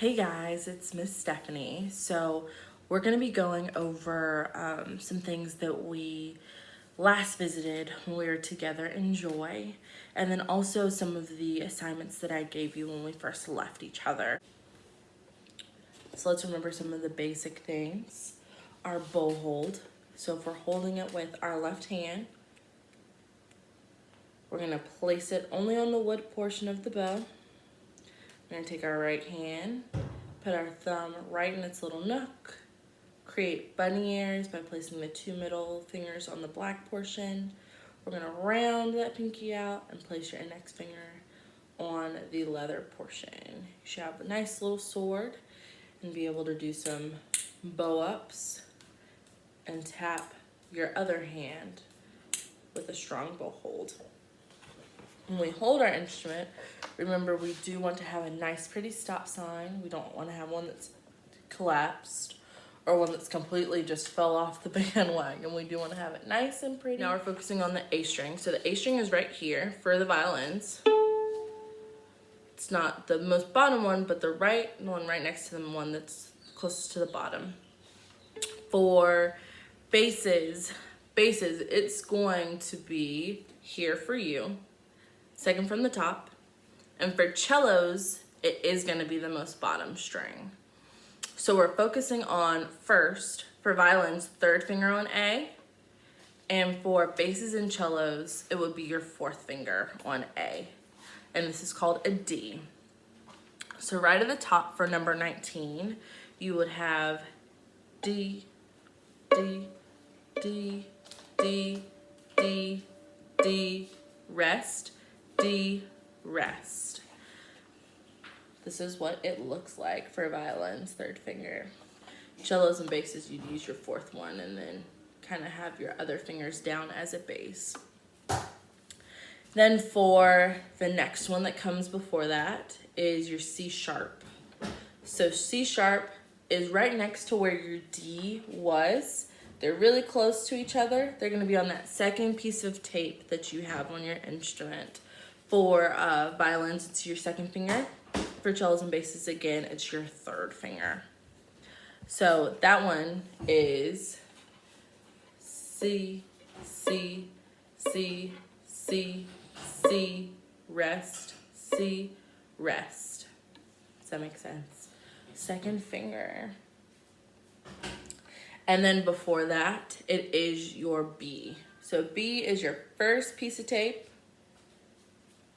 Hey guys, it's Miss Stephanie. So we're going to be going over some things that we last visited when we were together in Joy, and then also some of the assignments that I gave you when we first left each other. So let's remember some of the basic things. Our bow hold. So if we're holding it with our left hand, we're going to place it only on the wood portion of the bow. We're going to take our right hand, put our thumb right in its little nook, create bunny ears by placing the two middle fingers on the black portion. We're going to round that pinky out and place your index finger on the leather portion. You should have a nice little sword and be able to do some bow ups and tap your other hand with a strong bow hold. When we hold our instrument, remember we do want to have a nice pretty stop sign. We don't want to have one that's collapsed or one that's completely just fell off the bandwagon. We do want to have it nice and pretty. Now we're focusing on the A string. So the A string is right here for the violins. It's not the most bottom one, but the one right next to the one that's closest to the bottom. For basses, it's going to be here for you, second from the top. And for cellos, it is going to be the most bottom string. So we're focusing on first, for violins, third finger on A. And for basses and cellos, it would be your fourth finger on A. And this is called a D. So right at the top for number 19, you would have D, D, D, D, D, D, rest, D, rest. This is what it looks like for violins, third finger. Cellos and basses, you'd use your fourth one and then kind of have your other fingers down as a bass. Then for the next one that comes before that is your C sharp. So C sharp is right next to where your D was. They're really close to each other. They're going to be on that second piece of tape that you have on your instrument. For violins, it's your second finger. For cellos and basses, again, it's your third finger. So that one is C, C, C, C, C, rest, C, rest. Does that make sense? Second finger. And then before that, it is your B. So B is your first piece of tape.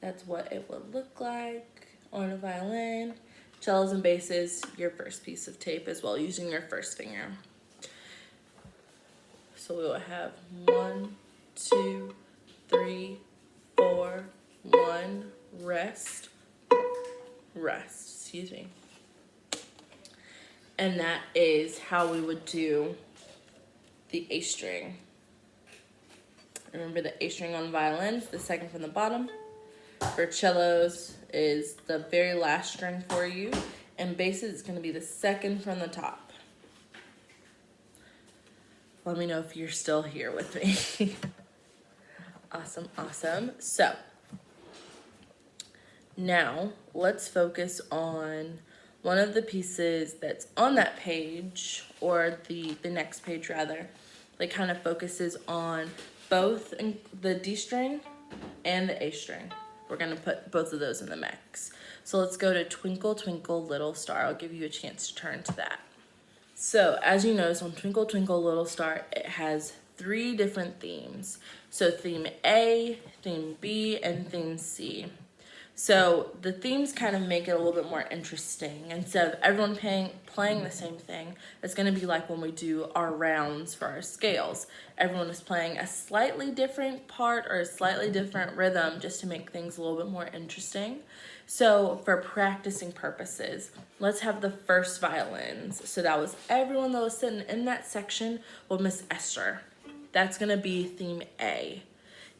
That's what it would look like on a violin. Cellos and basses, your first piece of tape as well, using your first finger. So we will have 1, 2, 3, 4, 1, rest, excuse me. And that is how we would do the A string. Remember the A string on violins, the second from the bottom. For cellos is the very last string for you. And basses is going to be the second from the top. Let me know if you're still here with me. Awesome, awesome. So now let's focus on one of the pieces that's on that page, or the next page rather, that kind of focuses on both the D string and the A string. We're going to put both of those in the mix. So let's go to Twinkle, Twinkle, Little Star. I'll give you a chance to turn to that. So as you notice on Twinkle, Twinkle, Little Star, it has 3 different themes. So theme A, theme B, and theme C. So the themes kind of make it a little bit more interesting. Instead of everyone playing the same thing, it's going to be like when we do our rounds for our scales. Everyone is playing a slightly different part or a slightly different rhythm just to make things a little bit more interesting. So for practicing purposes, let's have the first violins. So that was everyone that was sitting in that section with Miss Esther. That's going to be theme A.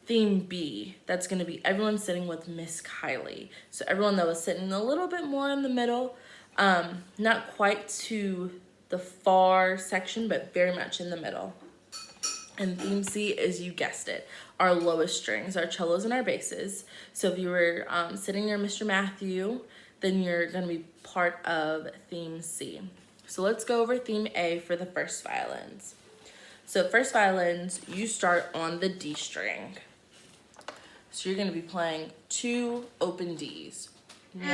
Theme B, that's going to be everyone sitting with Miss Kylie. So everyone that was sitting a little bit more in the middle, not quite to the far section, but very much in the middle. And theme C is, you guessed it, our lowest strings, our cellos and our basses. So if you were sitting near Mr. Matthew, then you're going to be part of theme C. So let's go over theme A for the first violins. So first violins, you start on the D string. So you're going to be playing 2 open Ds. 1, 2.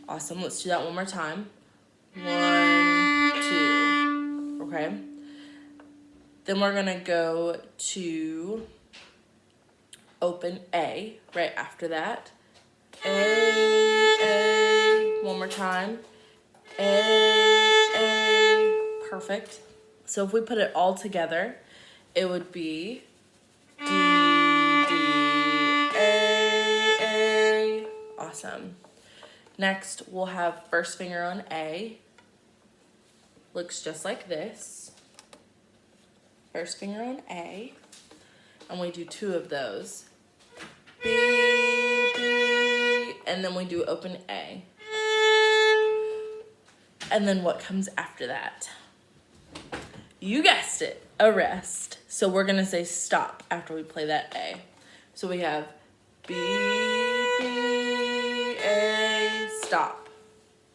Awesome. Let's do that one more time. 1, 2. Okay. Then we're going to go to open A right after that. A. One more time. A. Perfect. So if we put it all together, it would be D, D, A. Awesome. Next, we'll have first finger on A. Looks just like this. First finger on A. And we do 2 of those. B, B. And then we do open A. And then what comes after that? You guessed it, a rest. So we're gonna say stop after we play that A. So we have B, B, A, stop.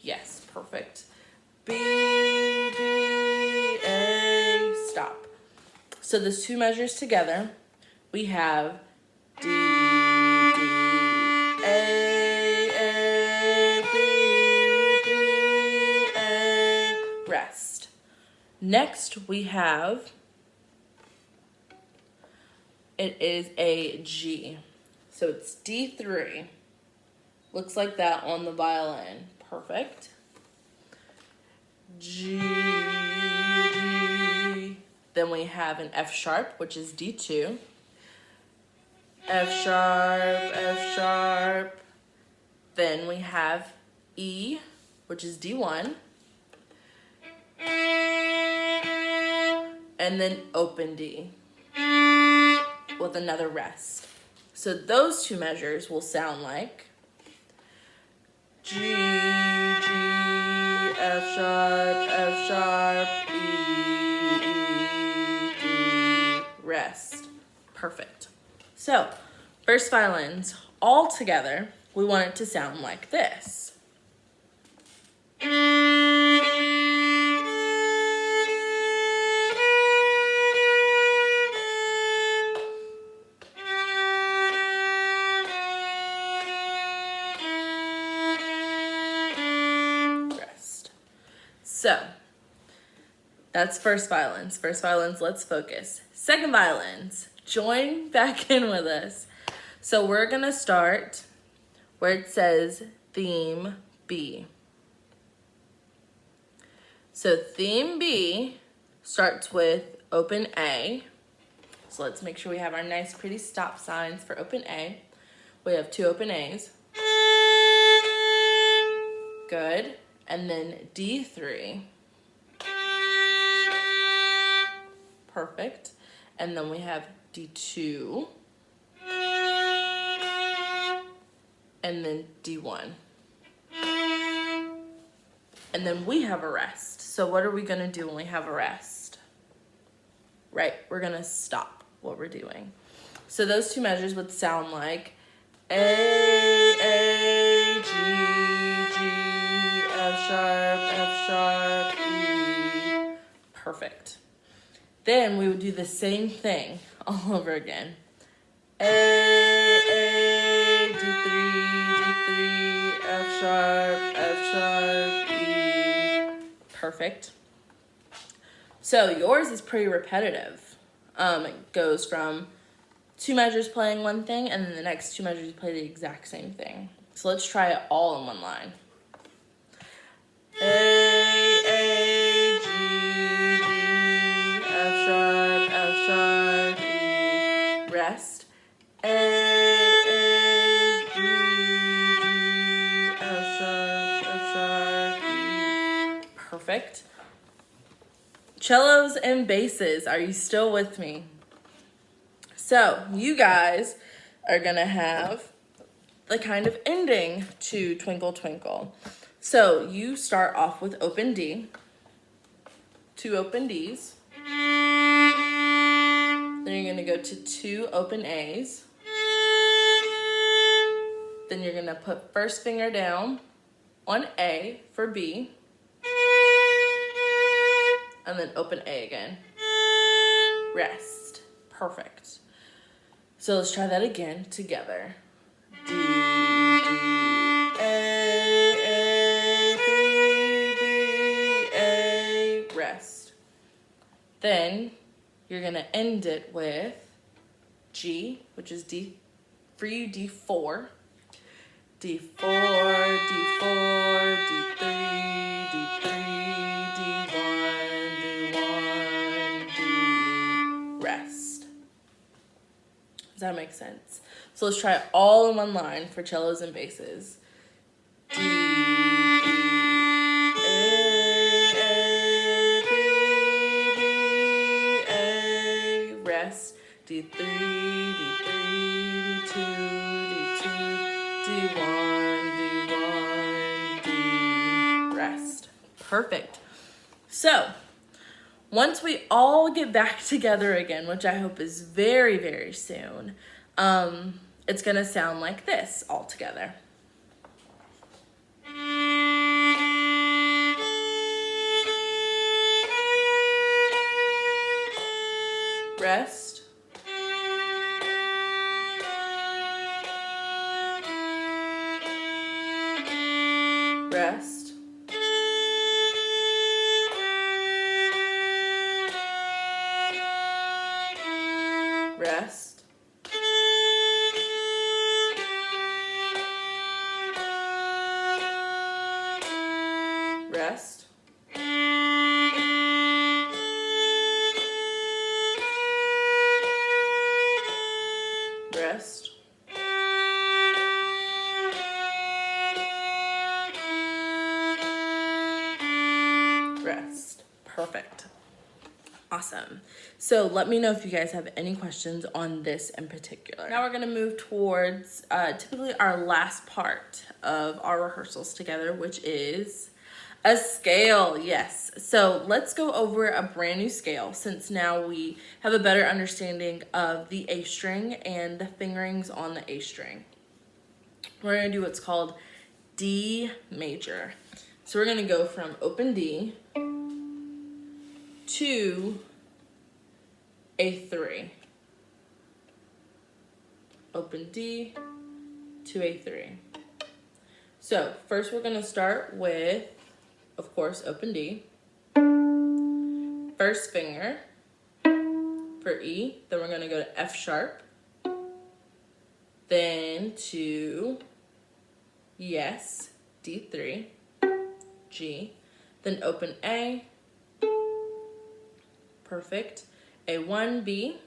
Yes, perfect. B, B, A, stop. So those 2 measures together, we have D, D, A, B, B, A, rest. Next we have, it is a G. So it's D3. Looks like that on the violin. Perfect. G, G. Then we have an F sharp, which is D2. F sharp, F sharp. Then we have E, which is D1. And then open D with another rest. So those 2 measures will sound like G, G, F sharp, E, E, D, rest. Perfect. So, first violins, all together, we want it to sound like this. Rest. So, that's first violins. First violins, let's focus. Second violins, join back in with us. So we're gonna start where it says theme B. So theme B starts with open A. So let's make sure we have our nice pretty stop signs for open A. We have 2 open A's. Good. And then D3. Perfect. And then we have D2. And then D1. And then we have a rest. So what are we going to do when we have a rest? Right, we're going to stop what we're doing. So those 2 measures would sound like A, G, G, F sharp, E. Perfect. Then we would do the same thing all over again. A, D3, F sharp, E. Perfect. So yours is pretty repetitive. It goes from 2 measures playing one thing, and then the next 2 measures you play the exact same thing. So let's try it all in one line. A, G, D, F sharp, E. Rest. A, G, D, F sharp, E. Perfect. Cellos and basses, are you still with me? So you guys are gonna have the kind of ending to Twinkle Twinkle. So you start off with open D, 2 open Ds. Then you're gonna go to 2 open As. Then you're gonna put first finger down on A for B, and then open A again. Rest. Perfect. So let's try that again together. D, D, A, B, B, A, rest. Then you're gonna end it with G, which is D for you, D4, D4, D4, D3, D3, D1, D1, D, rest. Does that make sense? So let's try it all in one line for cellos and basses. D, D, A, B, B, A, rest. D3, D3, D2, D2, D1, D1, D, rest. Perfect. So, once we all get back together again, which I hope is very, very soon, it's gonna sound like this all together. Rest. Rest. Rest. Rest. Rest. Rest. Perfect. Awesome. So let me know if you guys have any questions on this in particular. Now we're going to move towards typically our last part of our rehearsals together, which is a scale. Yes. So let's go over a brand new scale, since now we have a better understanding of the A string and the fingerings on the A string. We're going to do what's called D major. So we're going to go from open D to A3. Open D to A3. So first we're going to start with, of course, open D. First finger for E. Then we're going to go to F sharp. Then to, yes, D3, G. Then open A. Perfect. A1, B.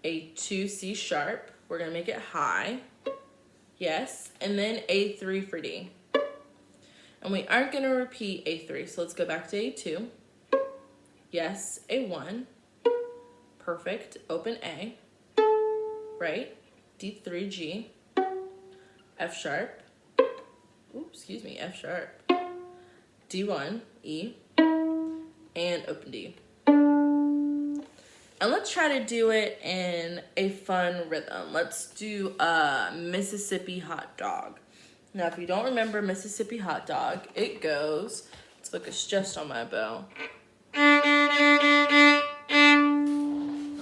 A2, C sharp. We're going to make it high. Yes. And then A3 for D. And we aren't going to repeat A3, so let's go back to A2. Yes, A1. Perfect. Open A. Right. D3, G. F sharp. Oops, excuse me, F sharp. D1, E. And open D. And let's try to do it in a fun rhythm. Let's do a Mississippi hot dog. Now, if you don't remember Mississippi hot dog, it goes, let's focus just on my bow. And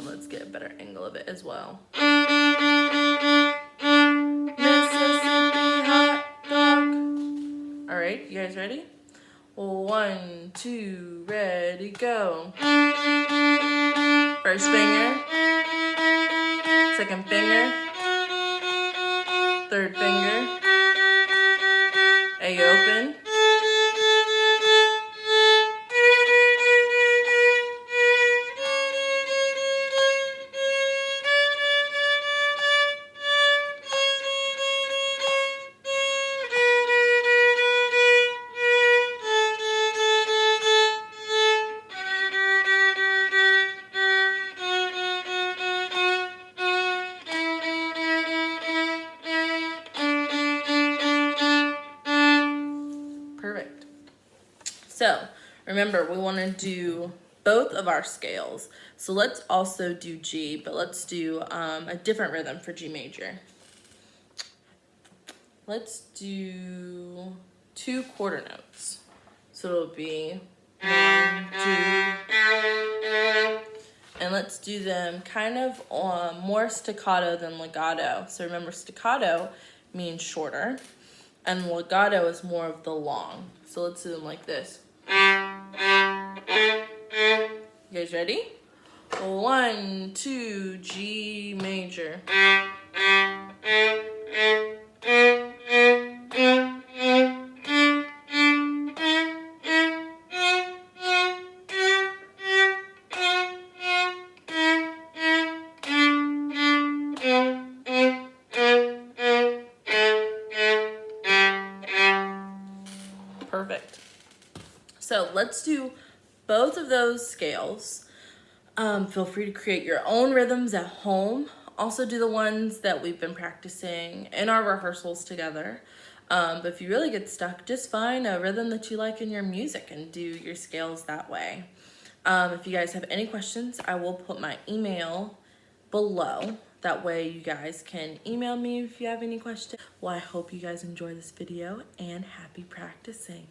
let's get a better angle of it as well. Mississippi hot dog. All right, you guys ready? 1, 2, ready, go. First finger, second finger, third finger, A open, So remember, we want to do both of our scales. So let's also do G, but let's do a different rhythm for G major. let's do 2 quarter notes. So it'll be 1, 2, and let's do them kind of more staccato than legato. So remember, staccato means shorter, and legato is more of the long. So let's do them like this. You guys ready? 1, 2, G major. Perfect. So let's do both of those scales. Feel free to create your own rhythms at home. Also do the ones that we've been practicing in our rehearsals together. But if you really get stuck, just find a rhythm that you like in your music and do your scales that way. If you guys have any questions, I will put my email below. That way you guys can email me if you have any questions. Well, I hope you guys enjoy this video and happy practicing.